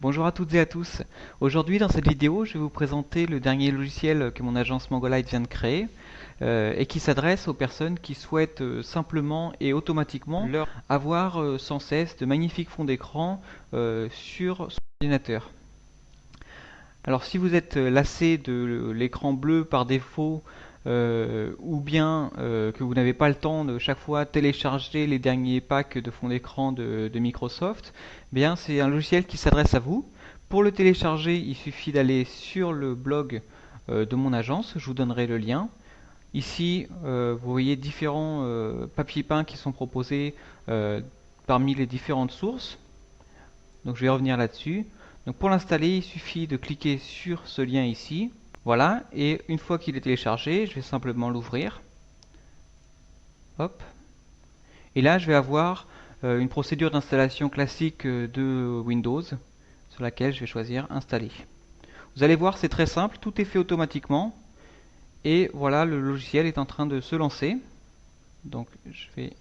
Bonjour à toutes et à tous. Aujourd'hui, dans cette vidéo, je vais vous présenter le dernier logiciel que mon agence Mongolite vient de créer et qui s'adresse aux personnes qui souhaitent simplement et automatiquement avoir sans cesse de magnifiques fonds d'écran sur son ordinateur. Alors, si vous êtes lassé de l'écran bleu par défaut ou bien que vous n'avez pas le temps de chaque fois télécharger les derniers packs de fond d'écran de Microsoft, eh bien c'est un logiciel qui s'adresse à vous. Pour le télécharger, il suffit d'aller sur le blog de mon agence, je vous donnerai le lien. Ici, vous voyez différents papiers peints qui sont proposés parmi les différentes sources. Donc je vais revenir là-dessus. Donc pour l'installer, il suffit de cliquer sur ce lien ici. Voilà, et une fois qu'il est téléchargé, je vais simplement l'ouvrir. Hop. Et là, je vais avoir une procédure d'installation classique de Windows sur laquelle je vais choisir Installer. Vous allez voir, c'est très simple, tout est fait automatiquement. Et voilà, le logiciel est en train de se lancer. Donc je vais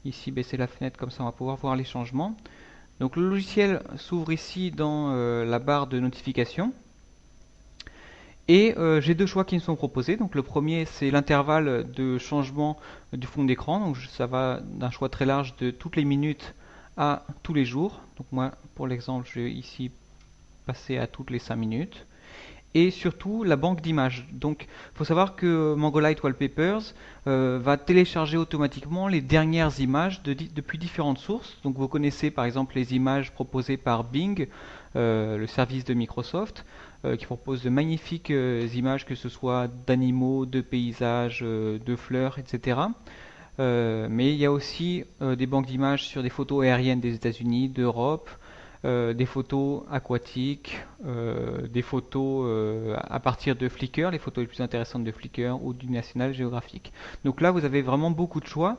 ici baisser la fenêtre, comme ça on va pouvoir voir les changements. Donc le logiciel s'ouvre ici dans la barre de notification. Et j'ai deux choix qui me sont proposés. Donc le premier, c'est l'intervalle de changement du fond d'écran. Donc ça va d'un choix très large de toutes les minutes à tous les jours. Donc moi, pour l'exemple, je vais ici passer à toutes les 5 minutes. Et surtout la banque d'images. Donc il faut savoir que Mongolite Wallpapers va télécharger automatiquement les dernières images depuis différentes sources. Donc vous connaissez par exemple les images proposées par Bing, le service de Microsoft, qui propose de magnifiques images, que ce soit d'animaux, de paysages, de fleurs, etc. Mais il y a aussi des banques d'images sur des photos aériennes des États-Unis, d'Europe, des photos aquatiques, des photos à partir de Flickr, les photos les plus intéressantes de Flickr ou du National Geographic. Donc là, vous avez vraiment beaucoup de choix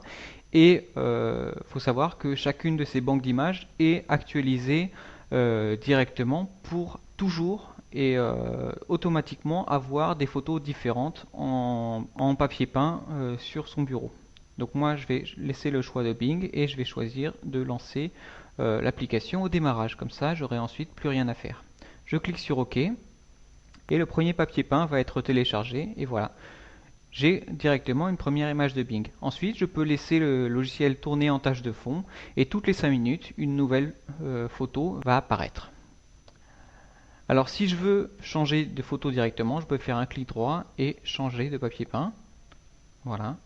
et faut savoir que chacune de ces banques d'images est actualisée directement pour toujours et automatiquement avoir des photos différentes en papier peint sur son bureau. Donc moi, je vais laisser le choix de Bing et je vais choisir de lancer l'application au démarrage. Comme ça, j'aurai ensuite plus rien à faire. Je clique sur OK et le premier papier peint va être téléchargé et voilà. J'ai directement une première image de Bing. Ensuite, je peux laisser le logiciel tourner en tâche de fond et toutes les 5 minutes, une nouvelle photo va apparaître. Alors si je veux changer de photo directement, je peux faire un clic droit et changer de papier peint. Voilà.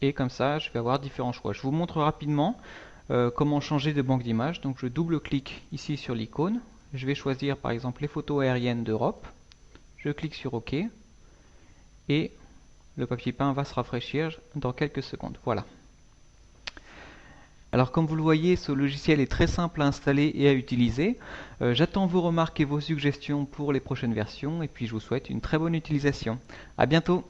Et comme ça, je vais avoir différents choix. Je vous montre rapidement comment changer de banque d'images. Donc je double-clique ici sur l'icône. Je vais choisir par exemple les photos aériennes d'Europe. Je clique sur OK. Et le papier peint va se rafraîchir dans quelques secondes. Voilà. Alors comme vous le voyez, ce logiciel est très simple à installer et à utiliser. J'attends vos remarques et vos suggestions pour les prochaines versions et puis je vous souhaite une très bonne utilisation. À bientôt!